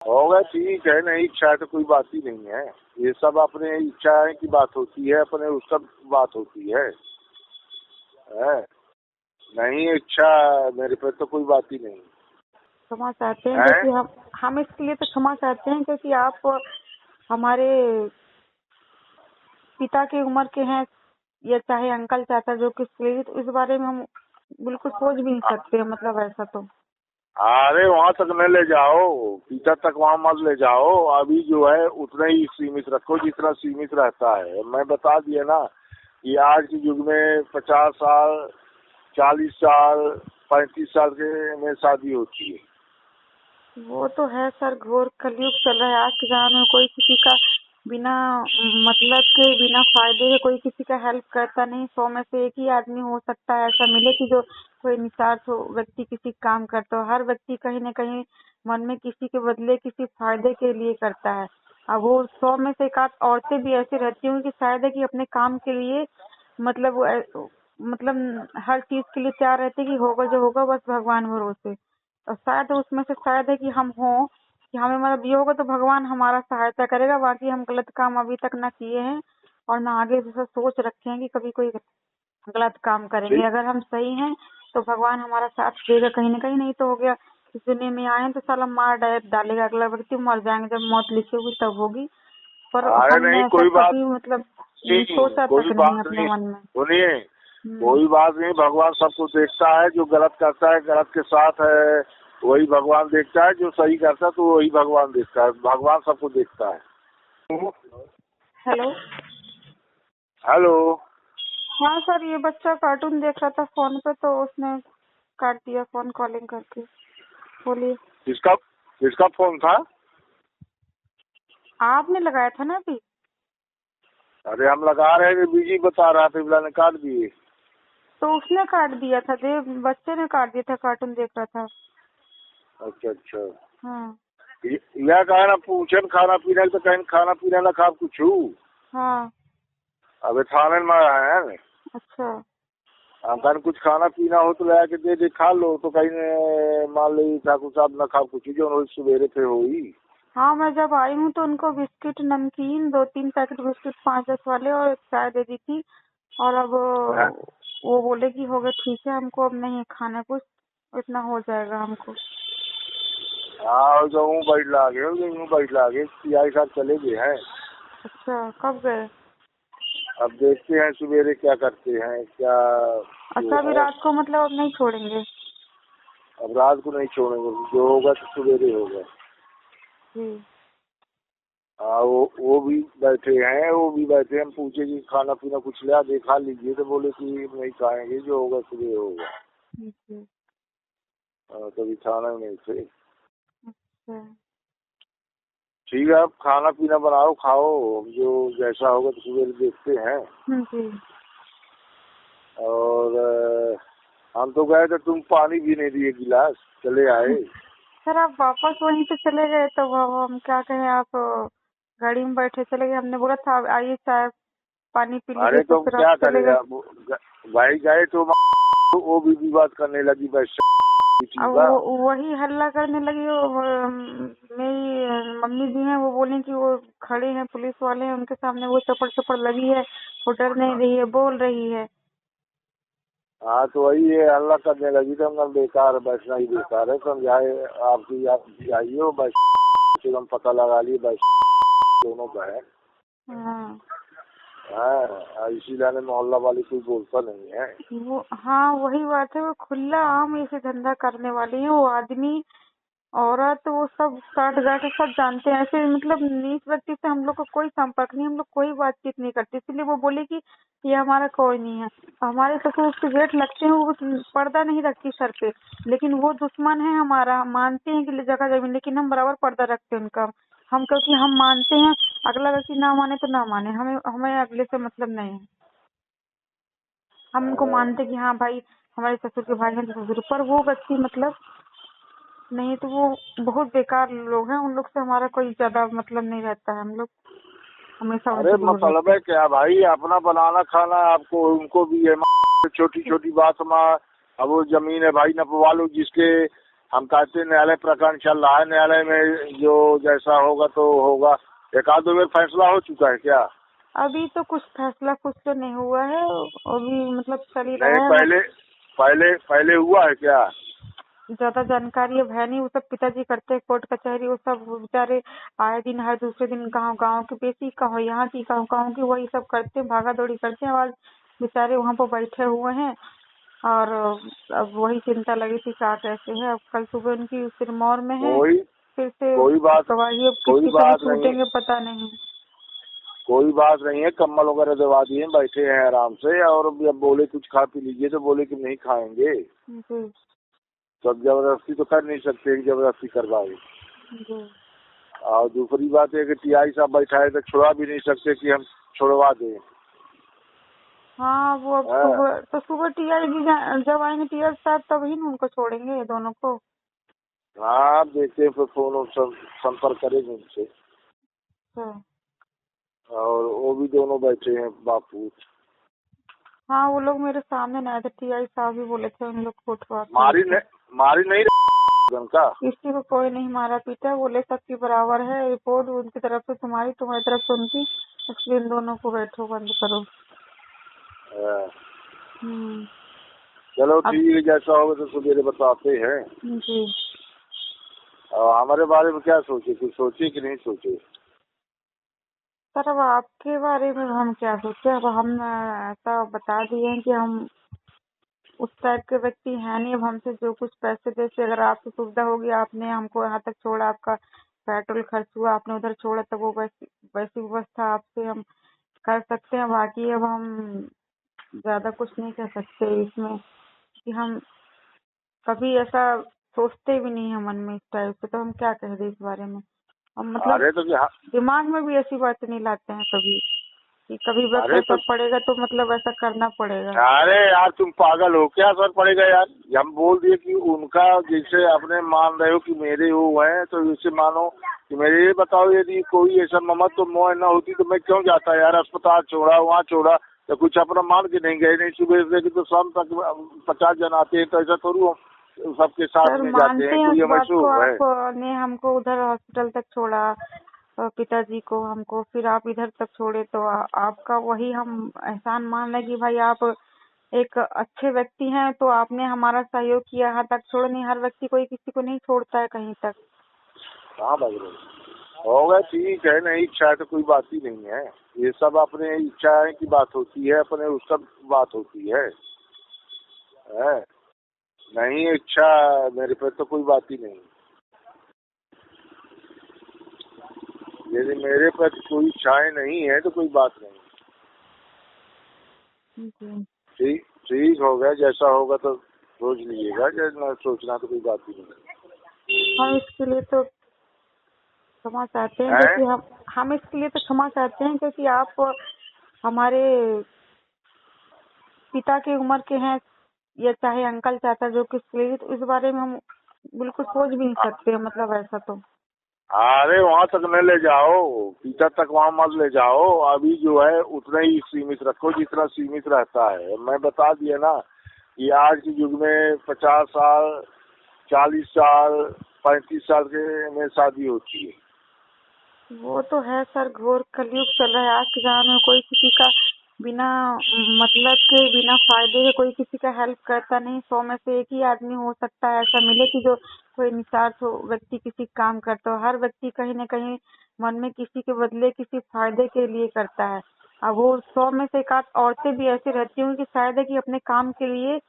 होगा ठीक है, नहीं इच्छा है तो कोई बात ही नहीं है। ये सब अपने इच्छा की बात होती है, अपने उसका बात होती है। नहीं इच्छा मेरे पे तो कोई बात ही नहीं क्षमा चाहते हैं है। क्योंकि हम इसके लिए तो क्षमा चाहते हैं क्योंकि आप हमारे पिता की उम्र के हैं या चाहे अंकल चाचा जो कुछ प्रेरित, तो इस बारे में हम बिल्कुल सोच भी नहीं सकते, मतलब ऐसा तो। अरे वहाँ तक न ले जाओ, पिता तक वहाँ मत ले जाओ। अभी जो है उतना ही सीमित रखो जितना सीमित रहता है। मैं बता दिया ना कि आज के युग में 50 साल 40 साल 35 साल के में शादी होती है। वो तो है सर, घोर कलयुग चल रहा है आज के जमाने में। कोई किसी का बिना मतलब के, बिना फायदे के कोई किसी का हेल्प करता नहीं। 100 में से एक ही आदमी हो सकता है ऐसा मिले कि जो कोई निस्वार्थ हो व्यक्ति किसी काम करता हो। हर व्यक्ति कहीं न कहीं मन में किसी के बदले किसी फायदे के लिए करता है। अब वो 100 में से एक आध औरतें भी ऐसी रहती होंगी कि शायद है कि अपने काम के लिए मतलब हर चीज के लिए तैयार रहते कि होगा जो होगा बस भगवान भरोसे। और शायद उसमें से शायद है कि हम हों कि हमें मतलब ये होगा तो भगवान हमारा सहायता करेगा। बाकी हम गलत काम अभी तक ना किए हैं और ना आगे से सोच रखे हैं कि कभी कोई गलत काम करेंगे। अगर हम सही हैं तो भगवान हमारा साथ देगा कहीं ना कहीं। नहीं तो हो गया इस दुनिया में आए तो साला मार डालेगा अगला व्यक्ति, मर जाएंगे जब मौत लिखी होगी तब होगी। पर अरे हमने नहीं ऐसा कोई बात कभी मतलब नहीं, सोचा कोई तक नहीं बात अपने नहीं। मन में। सुनिए, कोई बात नहीं, भगवान सबको देखता है। जो गलत करता है गलत के साथ है वही भगवान देखता है, जो सही करता है तो वही भगवान देखता है। भगवान सबको देखता है। हेलो। हेलो। हाँ सर, ये बच्चा कार्टून देख रहा था फोन पे तो उसने काट दिया फोन कॉलिंग करके। बोलिए। किसका किसका फोन था? आपने लगाया था ना अभी। अरे हम लगा रहे थे, बिजी बता रहा था, बिला ने काट दिए। तो उसने काट दिया था, बच्चे ने काट दिया था, कार्टून देख रहा था। अच्छा अच्छा। हाँ यह कहा ना पूछन खाना पीना तो कहीं खाना पीना ना खा कुछ। हाँ। अबे थाने में आया है। अच्छा। अगर कुछ खाना पीना हो तो ला के दे खा लो। तो कहीं मान ली ठाकुर साहब न खा कुछ जो रोज सवेरे पे हुई। हाँ, मैं जब आई हूँ तो उनको बिस्किट नमकीन 2-3 पैकेट बिस्किट 5-10 वाले और चाय दे दी थी। और अब वो बोले कि हो गया ठीक है, हमको अब नहीं खाना कुछ, इतना हो जाएगा हमको। हाँ जो बैठ लागे सियाई साहब चले गए हैं। अच्छा, कब गए? अब देखते हैं सवेरे क्या करते हैं क्या। अच्छा, अभी रात को मतलब अब नहीं छोड़ेंगे? अब रात को नहीं छोड़ेंगे, जो होगा तो सवेरे होगा। जी। हाँ वो भी बैठे हैं, हम पूछे कि खाना पीना कुछ लिया देखा लीजिए तो बोले कि नहीं खाएंगे, जो होगा सुबह होगा। जी। कभी खाना नहीं थे। अच्छा। ठीक है, आप खाना पीना बनाओ खाओ, जो जैसा होगा तो सुबह देखते हैं। जी। और हम तो गए थे, तुम पानी भी नहीं दिए गिलास, चले आए। सर आप वापस वहीं से चले गए तो हम क्या कहें, आप गाड़ी में बैठे चले गए। हमने बोला था आइए चाय पानी पी लीजिए अरे तो तो फिर आप क्या चले गए। करेगा भाई, गए तो वो भी विवाद करने लगी बस। अब वही हल्ला करने लगी। वो मेरी मम्मी जी हैं, वो बोली कि वो खड़े हैं पुलिस वाले हैं उनके सामने, वो चपड़ चपड़ लगी है, वो डर नहीं रही है, बोल रही है। हाँ तो वही है, हल्ला करने लगी तो हम बेकार है, बैठना ही बेकार है। समझाए आपकी आइए बस, हम पता लगा लिए बस दोनों का है। हाँ इसीलिए मोहल्ला वाली कोई बोलता नहीं है। वो, हाँ वही बात है, वो खुला आम ऐसे धंधा करने वाली है। वो आदमी औरत वो सब साठ गांठ सब जानते हैं। ऐसे मतलब नीच व्यक्ति से हम लोग को कोई संपर्क नहीं, हम लोग कोई बातचीत नहीं करते। इसलिए वो बोले कि ये हमारा कोई नहीं है। हमारे ससुर उसके गेट लगते हैं, वो पर्दा नहीं रखती सर पे, लेकिन वो दुश्मन है हमारा। मानते हैं कि जगह जमीन, लेकिन हम बराबर पर्दा रखते हैं उनका। हम क्योंकि हम मानते हैं, अगला व्यक्ति ना माने तो ना माने, हमें हमें अगले से मतलब नहीं है। हम उनको मानते कि हाँ भाई हमारे ससुर के भाई हैं तो ससुर, पर वो व्यक्ति मतलब नहीं, तो वो बहुत बेकार लोग हैं। उन लोग से हमारा कोई ज्यादा मतलब नहीं रहता है, हम लोग हमेशा अरे उनसे दूर मतलब रहते है क्या भाई, अपना बनाना खाना आपको उनको भी है। छोटी छोटी बात में अब वो जमीन है भाई नपवा लो, जिसके हम कहते हैं न्यायालय प्रकरण चल रहा है, न्यायालय में जो जैसा होगा तो होगा। एक आध दो बार फैसला हो चुका है क्या? अभी तो कुछ फैसला कुछ तो नहीं हुआ है, अभी मतलब चल ही नहीं, रहा है। पहले पहले पहले हुआ है क्या? ज्यादा जानकारी अब है नहीं, वो सब पिताजी करते हैं कोर्ट कचहरी, वो सब बेचारे आए दिन हर दूसरे दिन गाँव की बेटी कहो, यहाँ की गाँव की, वही सब करते हैं, भागा दौड़ी करते हैं। आज बेचारे वहाँ पर बैठे हुए हैं और अब वही चिंता लगी थी क्या कैसे है। अब कल सुबह उनकी सिरमौर में है, फिर से कोई गवाही अब कोई किसकी कभी बात नहीं, छूटेंगे पता नहीं। कोई बात नहीं है, कम्बल वगैरह दबा दिए, बैठे हैं आराम से। और अब बोले कुछ खा पी लीजिए तो बोले कि नहीं खाएंगे, जी तो अब जबरदस्ती तो कर नहीं सकते, जबरदस्ती करवाए। जी। और दूसरी बात है कि टीआई साहब बैठा है तो छुड़ा भी नहीं सकते कि हम छुड़वा दें। हाँ वो अब सुबह टीआई भी जब आएंगे टीआई साहब तभी ना उनको छोड़ेंगे दोनों को। हाँ, आप देखते हैं, फिर फोन संपर्क करेंगे उनसे। और वो भी दोनों बैठे हैं बापू। हाँ वो लोग मेरे सामने नहीं आए थे, टीआई साहब भी बोले थे उन लोग को उठवा के। मारी नहीं का किसी को कोई नहीं मारा पीटा, बोले सबकी बराबर है, रिपोर्ट उनकी तरफ से तुम्हारी तरफ से उनकी, इसलिए इन दोनों को बैठो बंद करो। चलो ठीक है, जैसा होगा तो सवेरे बताते हैं। जी। और हमारे बारे में क्या सोचे, कुछ सोचे कि नहीं सोचे? सर अब आपके बारे में हम क्या सोचे, अब हम ऐसा बता दिए हैं कि हम उस टाइप के व्यक्ति हैं नहीं। अब हमसे जो कुछ पैसे जैसे अगर आपको सुविधा होगी, आपने हमको यहाँ तक छोड़ा, आपका पेट्रोल खर्च हुआ, आपने उधर छोड़ा, तो वो वैसी व्यवस्था आपसे हम कर सकते हैं। बाकी अब हम ज्यादा कुछ नहीं कह सकते इसमें, कि हम कभी ऐसा सोचते भी नहीं है मन में इस टाइप से, तो हम क्या कह दें इस बारे में। हम मतलब तो दिमाग में भी ऐसी बातें नहीं लाते हैं कभी, कि कभी वक्त ऐसा पड़ेगा तो मतलब ऐसा करना पड़ेगा। अरे यार तुम पागल हो क्या? असर पड़ेगा यार, हम बोल दिए कि उनका जैसे अपने मान रहे हो कि मेरे वो है, तो जैसे मानो कि मेरे, ये बताओ यदि कोई ऐसा ममत तो मोह न होती तो मैं क्यों जाता यार? अस्पताल छोड़ा, वहाँ छोड़ा, तो कुछ अपना मान के नहीं गए। नहीं, सुबह से लेकर तो शाम तक 50 जन आते हैं, तो ऐसा थोड़ी सबके साथ में जाते हैं। कोई हमें आपने हमको उधर हॉस्पिटल तक छोड़ा, पिताजी को हमको, फिर आप इधर तक छोड़े, तो आपका वही हम एहसान मान लें कि भाई आप एक अच्छे व्यक्ति हैं, तो आपने हमारा सहयोग किया, यहाँ तक छोड़। नहीं, हर व्यक्ति कोई किसी को नहीं छोड़ता है कहीं तक। हाँ भाई होगा, ठीक है, नहीं इच्छा है तो कोई बात ही नहीं है। ये सब अपने इच्छा की बात होती है, अपने उस सब बात होती है। नहीं इच्छा मेरे पे तो कोई बात ही नहीं। यदि मेरे पर कोई इच्छाएं नहीं है तो कोई बात नहीं। ठीक ठीक होगा, जैसा होगा तो सोच लीजिएगा, जैसा सोचना तो कोई बात ही नहीं। हम इसके लिए तो क्षमा चाहते हैं, क्योंकि हम इसके लिए तो क्षमा चाहते हैं, क्योंकि आप हमारे पिता की उम्र के हैं, या चाहे अंकल चाचा जो किस लिए, तो इस बारे में हम बिल्कुल सोच भी नहीं सकते, मतलब ऐसा तो। अरे वहाँ तक न ले जाओ, पिता तक वहाँ मत ले जाओ। अभी जो है उतना ही सीमित रखो जितना सीमित रहता है। मैं बता दिया ना कि आज के युग में 50 साल, 40 साल, 35 साल के में शादी होती है। वो तो है सर, घोर कलयुग चल रहा है आज के जमाने में। कोई किसी का बिना मतलब के, बिना फायदे के कोई किसी का हेल्प करता नहीं। 100 में से एक ही आदमी हो सकता है ऐसा मिले कि जो कोई निस्वार्थ व्यक्ति किसी काम करता हो। हर व्यक्ति कहीं न कहीं मन में किसी के बदले किसी फायदे के लिए करता है। अब वो 100 में से एक आध औरतें भी ऐसी रहती होंगी कि शायद है कि अपने काम के लिए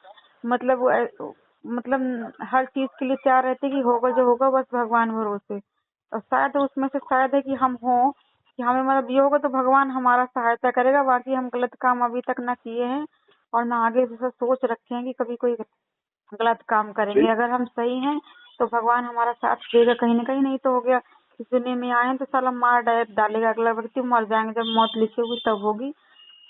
मतलब हर चीज के लिए तैयार रहते कि होगा जो होगा बस भगवान भरोसे। और शायद उसमें से शायद है कि हम हो, कि हमें मतलब ये होगा तो भगवान हमारा सहायता करेगा। बाकी हम गलत काम अभी तक ना किए हैं और ना आगे जैसा सोच रखे हैं कि कभी कोई गलत काम करेंगे। अगर हम सही हैं तो भगवान हमारा साथ देगा कहीं ना कहीं। नहीं तो हो गया, इस दुनिया में आए तो साला मार डालेगा, अगला व्यक्ति मर जाएंगे, जब मौत लिखी होगी तब होगी।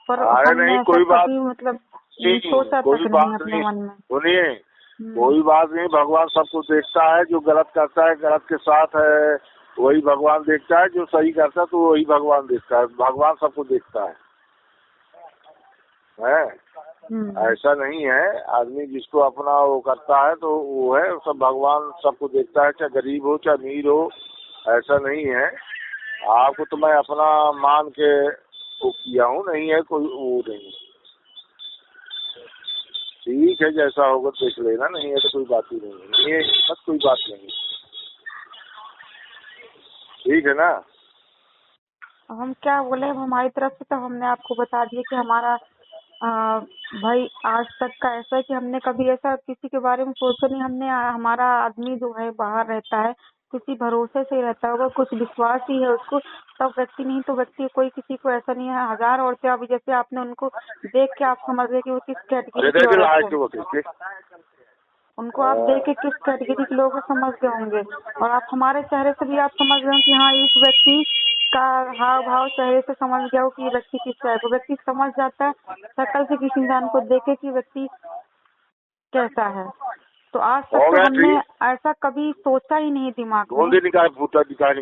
पर हमने ऐसा कभी मतलब सोचा तक नहीं अपने मन में। सुनिए, कोई बात नहीं, भगवान सबको देखता है। जो गलत करता है, गलत के साथ है, वही भगवान देखता है। जो सही करता है तो वही भगवान देखता है। भगवान सबको देखता है। ऐसा नहीं है। आदमी जिसको अपना वो करता है तो वो है, सब भगवान सबको देखता है, चाहे गरीब हो चाहे अमीर हो, ऐसा नहीं है। आपको तो मैं अपना मान के वो किया हूँ, नहीं है कोई वो नहीं। ठीक है, जैसा होगा देख लेना, नहीं है तो कोई बात ही नहीं है, बस कोई बात नहीं। ठीक है ना। हम क्या बोले, अब हमारी तरफ से तो हमने आपको बता दिया कि हमारा भाई आज तक का ऐसा है कि हमने कभी ऐसा किसी के बारे में सोचा नहीं। हमने हमारा आदमी जो है बाहर रहता है, किसी भरोसे से रहता होगा, कुछ विश्वास ही है उसको, तब व्यक्ति नहीं तो व्यक्ति कोई किसी को ऐसा नहीं है। हजार औरतें अभी जैसे आपने उनको देख के आप समझ गए कि वो किस कैटेगरी की औरत है, उनको आप देख के किस कैटेगरी के लोग समझ गए होंगे। और आप हमारे चेहरे से भी आप समझ गए कि हाँ इस व्यक्ति का हाव भाव चेहरे से समझ गया हो कि ये व्यक्ति किस टाइप का। व्यक्ति समझ जाता है शक्ल से किसी इंसान को देखे कि व्यक्ति कैसा है। तो आज तक तो हमने ऐसा कभी सोचा ही नहीं दिमाग में। निकाल भुट्टा, निकाल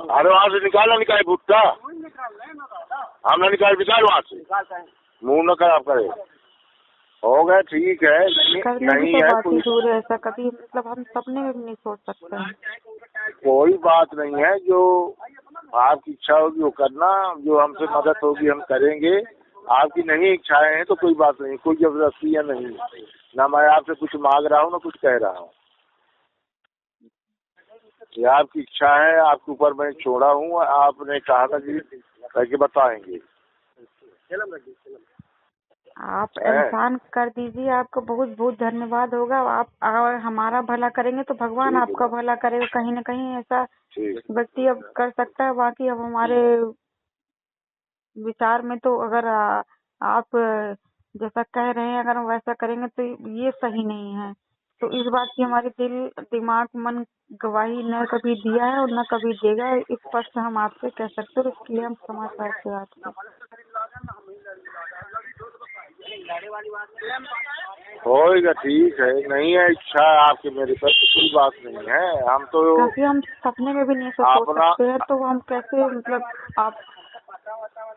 अरे वहाँ से निकाल भुट्टा, हम ना निकाल वहाँ से, मुँह न खराब करे। हो गया, ठीक है। नहीं है बात ही दूर है, ऐसा कभी मतलब हम सपने में भी नहीं सोच सकते हैं। कोई बात नहीं है, जो आपकी इच्छा होगी वो करना, जो हमसे मदद होगी हम करेंगे। आपकी नहीं इच्छाएं हैं तो कोई बात नहीं, कोई जबरदस्ती या नहीं, ना मैं आपसे कुछ मांग रहा हूँ ना कुछ कह रहा हूँ। ये आपकी इच्छा है, आपके ऊपर मैं छोड़ा हूँ, आपने कहा था कि करके बताएंगे। आप एहसान कर दीजिए, आपको बहुत बहुत धन्यवाद होगा। आप अगर हमारा भला करेंगे तो भगवान आपका भला करेगा। कहीं न कहीं ऐसा व्यक्ति अब कर सकता है। बाकी अब हमारे विचार में तो अगर आप जैसा कह रहे हैं अगर हम वैसा करेंगे तो ये सही नहीं है। तो इस बात की हमारे दिल दिमाग मन गवाही न कभी दिया है और न कभी देगा। इस स्पष्ट हम आपसे कह सकते हैं, इसके लिए हम क्षमा चाहते हैं आपसे। होएगा, ठीक है। नहीं है इच्छा आपकी मेरे पर तो कोई बात नहीं है। हम तो क्योंकि हम सपने में भी नहीं सोच सकते हैं, तो हम कैसे मतलब आप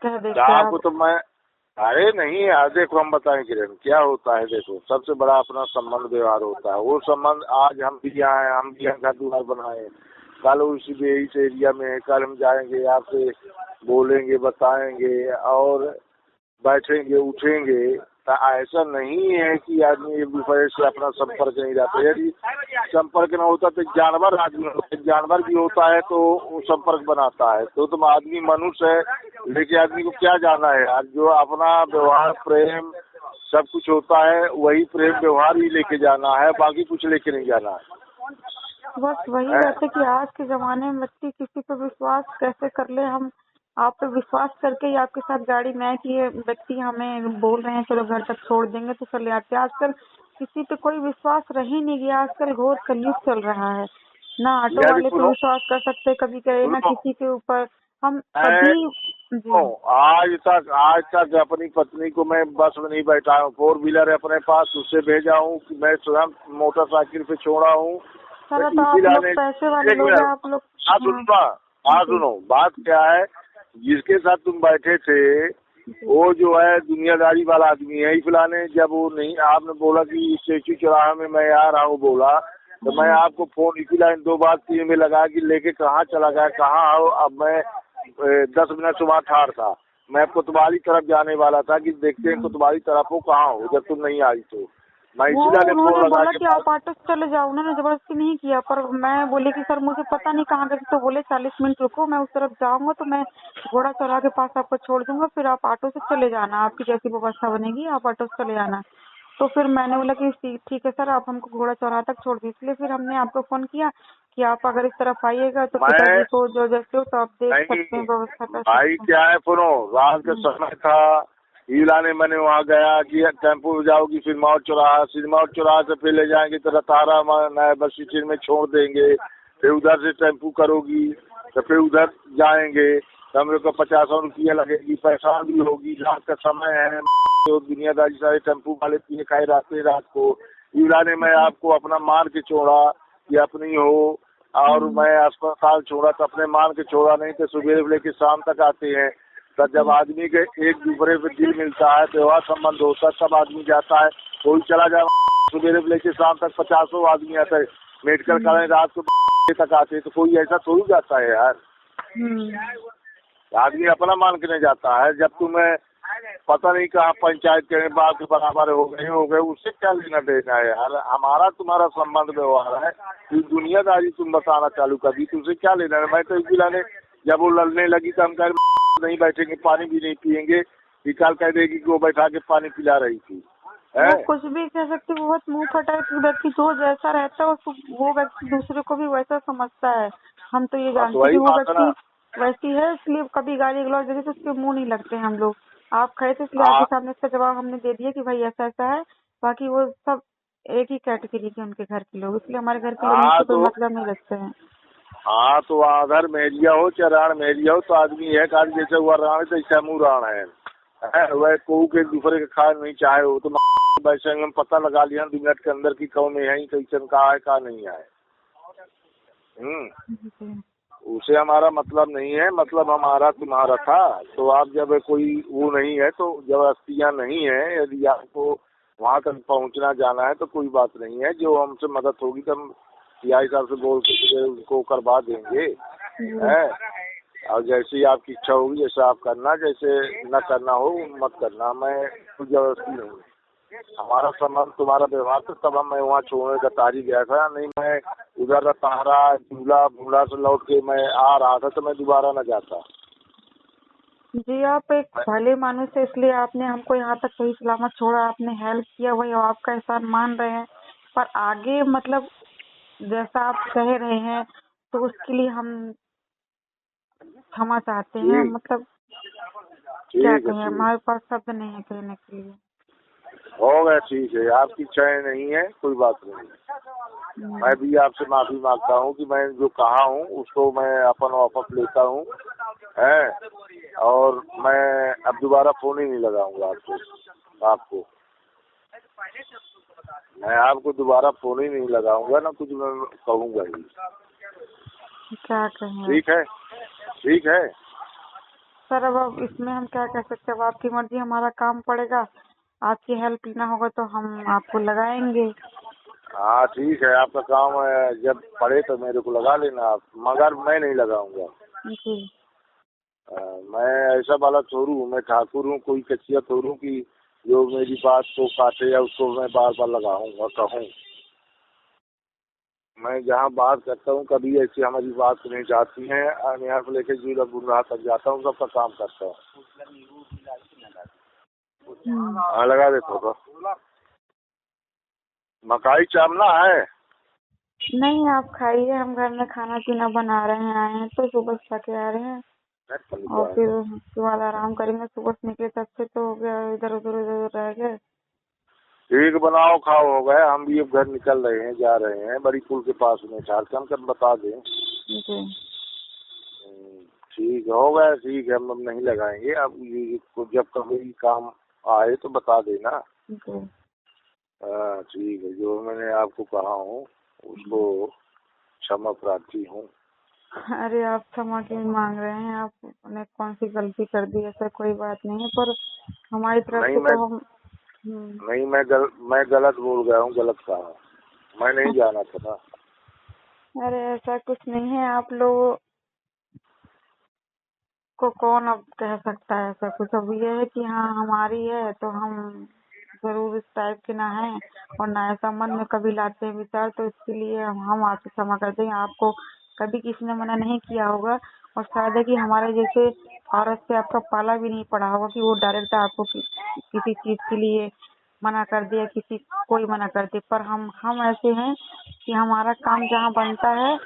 कह देते हैं आपको तो मैं, अरे नहीं यार, देखो हम बताएं किरण क्या होता है। देखो सबसे बड़ा अपना संबंध व्यवहार होता है। वो संबंध आज हम भी आए, हम भी घर द्वार बनाए, कल उसी इस एरिया में, कल हम जाएंगे आपसे बोलेंगे बताएंगे और बैठेंगे उठेंगे। तो ऐसा नहीं है कि आदमी एक दूसरे से अपना संपर्क नहीं रहता। यदि संपर्क न होता तो जानवर आदमी होता, जानवर भी होता है तो वो संपर्क बनाता है। तो तुम आदमी मनुष्य है, लेकिन आदमी को क्या जाना है यार, जो अपना व्यवहार प्रेम सब कुछ होता है वही प्रेम व्यवहार ही लेके जाना है, बाकी कुछ लेके नहीं जाना है। बस वही बात है कि आज के जमाने में व्यक्ति किसी पर विश्वास कैसे कर ले। हम आप पे विश्वास करके ही आपके साथ गाड़ी में आए कि ये व्यक्ति हमें बोल रहे हैं चलो घर तक छोड़ देंगे तो चले आते। आजकल किसी पे कोई विश्वास रह ही नहीं गया। आजकल घोर कलयुग चल रहा है, ना ऑटो वाले पे विश्वास कर सकते कभी कहे, ना किसी के ऊपर हम कभी। आज तक अपनी पत्नी को मैं बस में नहीं बैठा हूँ, 4 व्हीलर है अपने पास, उससे भेजा हूँ कि मैं स्वयं मोटरसाइकिल पे छोड़ा हूँ। सर तो आप लोग पैसे वाले लोग हैं, आप लोग। सुनो बात क्या है, जिसके साथ तुम बैठे थे वो जो है दुनियादारी वाला आदमी है। फिलहाल जब वो नहीं, आपने बोला कि स्टेचू चौराहा में मैं आ रहा हूँ बोला, तो मैं आपको फोन इसी लाइन 2 बार 3 में लगा कि लेके कहाँ चला गया, कहाँ आओ। अब मैं 10 मिनट सुबह ठार था, मैं कोतवाली तरफ जाने वाला था कि देखते हैं कोतवाली तरफ हो कहाँ हो, जब तुम नहीं आई तो मैं उन्होंने बोला कि आप ऑटो से चले जाओ। उन्होंने जबरदस्ती नहीं किया, पर मैं बोली कि सर मुझे पता नहीं कहाँ गए, तो बोले 40 मिनट रुको, मैं उस तरफ जाऊंगा तो मैं घोड़ा चौराहा के पास आपको छोड़ दूंगा, फिर आप ऑटो से चले जाना, आपकी जैसी व्यवस्था बनेगी आप ऑटो से चले जाना। तो फिर मैंने बोला कि ठीक है सर, आप हमको घोड़ा चौराहा तक छोड़ दीजिए। इसलिए फिर हमने आपको फोन किया कि आप अगर इस तरफ आइएगा तो पिताजी को जो जैसे हो तो आप देख सकते हैं व्यवस्था कर। भाई क्या है, सुनो रात का समय था, हीलाने मैंने वहाँ गया कि टेम्पो जाओगी सिरमौर चौराहा से फिर ले जाएंगे तो रतारा नया बस स्टैंड में छोड़ देंगे, फिर उधर से टेम्पो करोगी तो फिर उधर जाएंगे तो हम लोग को 50 रुपया लगेगी, पैसा भी होगी, रात का समय है तो दुनियादारी सारे टेम्पो वाले पिए खाए रहते रात को। हीलाने मैं आपको अपना मान के छोड़ा कि अपनी हो, और मैं अस्पताल छोड़ा तो अपने मान के छोड़ा, नहीं तो सुबह लेके शाम तक आते हैं। तो जब आदमी के एक दूसरे पे दिल मिलता है, व्यवहार संबंध होता है, तब आदमी जाता है। कोई चला जाए सुबह से लेकर शाम तक 50 आदमी आता है, मेडिकल कराने रात को तक आते, तो कोई ऐसा थोड़ी जाता है यार। आदमी अपना मान के नहीं जाता है। जब तुम्हें पता नहीं कहाँ पंचायत के बात के बराबर हो गए, उससे क्या लेना देना है यार। हमारा तुम्हारा संबंध व्यवहार है, दुनियादारी तुम बताना चालू कर दी, तुमसे क्या लेना है। मैं तो इसी लाने जब वो लड़ने लगी तो हम कह नहीं बैठेंगे, पानी भी नहीं पियेंगे, निकाल कह देगी कि वो बैठा के पानी पिला रही थी। वो कुछ भी कह सकती, बहुत मुंह फटा व्यक्ति जो जैसा रहता है उसको वो व्यक्ति दूसरे को भी वैसा समझता है। हम तो ये जानते हैं वो व्यक्ति वैसी है, इसलिए कभी गाली गलौज देते तो उसके मुंह नहीं लगते हैं हम लोग। आप खड़े थे इसलिए आपके सामने इसका जवाब हमने दे दिया कि भाई ऐसा ऐसा है। बाकी वो सब एक ही कैटेगरी के उनके घर के लोग, इसलिए हमारे घर के लोग मुझसे कोई मतलब नहीं रखते हैं। हाँ तो अगर मेरिया हो चाहे राण मेरिया हो तो आदमी है काल जैसे हुआ राण तो ऐसा मुँह राण है। वह को के दूसरे के खा नहीं चाहे हो तो वैसे हम पता लगा लिया 2 मिनट के अंदर की कौन है ही कैसन का है का नहीं है। उसे हमारा मतलब नहीं है, मतलब हमारा तुम्हारा था। तो आप जब कोई वो नहीं है तो जबरदस्तियाँ नहीं है, यदि आपको वहाँ तक पहुँचना जाना है तो कोई बात नहीं है। जो हमसे मदद होगी तो हम सीआई साहब से बोल के उनको करवा देंगे है। और जैसी आपकी इच्छा होगी जैसा आप करना, जैसे न करना हो मत करना। मैं कुछ जबरदस्ती नहीं, हमारा संबंध तुम्हारा व्यवहार था तब मैं वहाँ छोड़ने का तारीख गया था। नहीं मैं उधर तारा झूला भूला से लौट के मैं आ रहा था तो मैं दोबारा न जाता। जी आप एक भले मानुस है, इसलिए आपने हमको यहाँ तक सही सलामत छोड़ा, आपने हेल्प किया, वही आपका एहसान मान रहे हैं। पर आगे मतलब जैसा आप कह रहे हैं तो उसके लिए हम क्षमा चाहते हैं। मतलब क्या कहें, हमारे पास शब्द नहीं है कहने के लिए। हो गया, ठीक है, आपकी इच्छाएं नहीं है, कोई बात नहीं। मैं भी आपसे माफी मांगता हूँ कि मैं जो कहा हूँ उसको मैं अपन वापस लेता हूँ है। और मैं अब दोबारा फोन ही नहीं लगाऊंगा आपको मैं आपको दोबारा फोन ही नहीं लगाऊंगा, ना कुछ मैं कहूँगा ही। क्या कहें? ठीक है सर, अब इसमें हम क्या कह सकते हैं। अब आपकी मर्जी, हमारा काम पड़ेगा, आपकी हेल्प लेना होगा तो हम आपको लगाएंगे। हाँ ठीक है, आपका काम है, जब पड़े तो मेरे को लगा लेना आप, मगर मैं नहीं लगाऊंगा जी। मैं ऐसा वाला छोरू हूँ, मैं ठाकुर हूँ, कोई कचिया छोरू हूँ कि जो मेरी बात को काटे या उसको मैं बार बार लगाऊंगा कहूँ। मैं जहाँ बात करता हूँ कभी ऐसी हमारी बात नहीं जाती है। यहाँ से लेके जिला बुरा तक जाता हूँ, सबका काम करता हूँ। हाँ लगा देता तो। मकाई चावला है? नहीं आप खाइए, हम घर में खाना पीना बना रहे हैं, आए हैं तो सुबह खा के आ रहे हैं और फिर उसके बाद आराम करेंगे। सुबह से निकले तब से तो हो गया, इधर उधर रह गए। ठीक बनाओ खाओ हो गए, हम भी अब घर निकल रहे हैं, जा रहे हैं बड़ी पुल के पास में, झारखंड का बता दें। ठीक हो गया, ठीक है, हम नहीं लगाएंगे। अब ये जब कभी काम आए तो बता देना। हाँ ठीक है, जो मैंने आपको कहा हूँ उसको क्षमा प्रार्थी हूँ। अरे आप क्षमा क्यों मांग रहे हैं, आपने कौन सी गलती कर दी? ऐसा कोई बात नहीं है, पर हमारी तरफ से तो हम नहीं मैं गलत बोल गया हूँ, गलत कहा, मैं नहीं जाना था ना। अरे ऐसा कुछ नहीं है, आप लोग को कौन अब कह सकता है ऐसा कुछ। अब ये है कि हाँ हमारी है तो हम जरूर इस टाइप के ना हैं और ना ऐसा मन में कभी लाते हैं विचार, तो इसके लिए हम आपसे क्षमा करते हैं। आपको कभी किसी ने मना नहीं किया होगा और शायद है कि हमारे जैसे औरत से आपका पाला भी नहीं पड़ा होगा कि वो डायरेक्ट आपको किसी चीज के लिए मना कर दिया, किसी कोई मना कर दे। पर हम ऐसे हैं कि हमारा काम जहाँ बनता है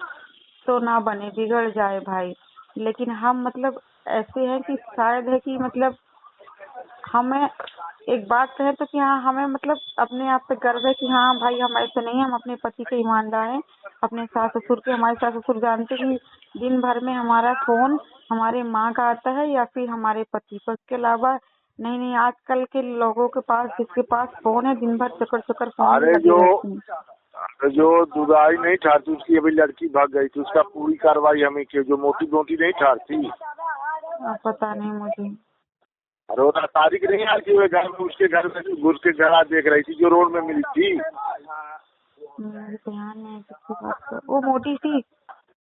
तो ना बने, बिगड़ जाए भाई। लेकिन हम मतलब ऐसे हैं कि शायद है कि मतलब हमें एक बात कहे तो कि हाँ हमें मतलब अपने आप पे गर्व है कि हाँ भाई हम ऐसे नहीं हैं, हम अपने पति के ईमानदार हैं। अपने सास ससुर के, हमारे सास ससुर जानते हैं कि दिन भर में हमारा फोन हमारे माँ का आता है या फिर हमारे पति को, उसके अलावा नहीं। आजकल के लोगों के पास, जिसके पास फोन है, दिन भर चक्कर फोन में लगे रहते हैं। जो दुदाई नहीं ठारती उसकी अभी लड़की भाग गई थी, उसका पूरी कार्रवाई हमें की। जो मोटी नहीं ठारती पता नहीं मुझे। रोना तारीख नहीं आई थी, वो घर में उसके घर में घुस के घर देख रही थी जो रोड में मिली थी। मुझे ध्यान नहीं किसकी बात कर, वो मोटी सी।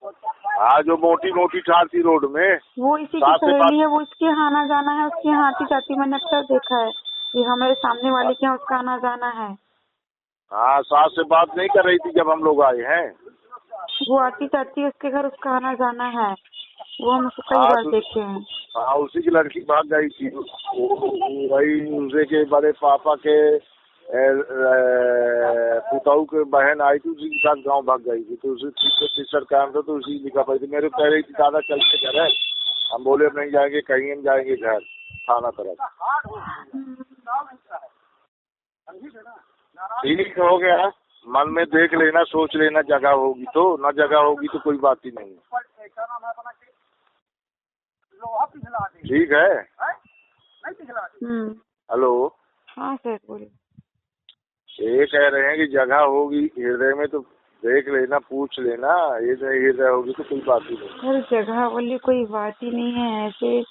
हाँ, जो मोटी मोटी ठार थी रोड में, वो इसी की सहेली है, वो इसके यहाँ आना जाना है, उसके यहाँ आती जाती मैंने अक्सर देखा है। ये हमारे सामने वाले के यहाँ उसका आना जाना है। हाँ, सास से बात नहीं कर रही थी जब हम लोग आए हैं। वो आती जाती है उसके घर, उसका आना जाना है, वो हम उसको कई बार देखे हैं। हाँ, उसी की लड़की भाग गई थी, वही उसे के बड़े पापा के पुताऊ के बहन आई थी, उसी के साथ गांव भाग गई थी। तो उसी तीसरा काम था, तो उसी लिखा पड़ी थी। मेरे कह रही थी दादा चल के घर है, हम बोले अब नहीं जाएंगे, कहीं हम जाएंगे घर थाना तरफ। ठीक हो गया, मन में देख लेना, सोच लेना, जगह होगी तो, न जगह होगी तो कोई बात ही नहीं। ठीक है। हेलो। हाँ सर बोलिए। ये कह रहे हैं कि जगह होगी हृदय में तो देख लेना, पूछ लेना, ये नहीं हृदय होगी तो कोई बात ही नहीं। सर जगह वाली कोई बात ही नहीं है, ऐसे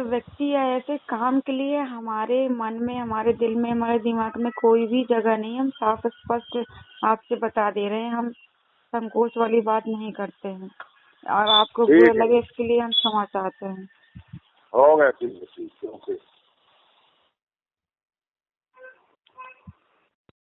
व्यक्ति या ऐसे काम के लिए हमारे मन में, हमारे दिल में, हमारे दिमाग में कोई भी जगह नहीं है। हम साफ स्पष्ट आपसे बता दे रहे हैं, हम संकोच वाली बात नहीं करते हैं, और आपको बुरा लगे इसके लिए हम क्षमा चाहते हैं। हो गया, ठीक है, ओके।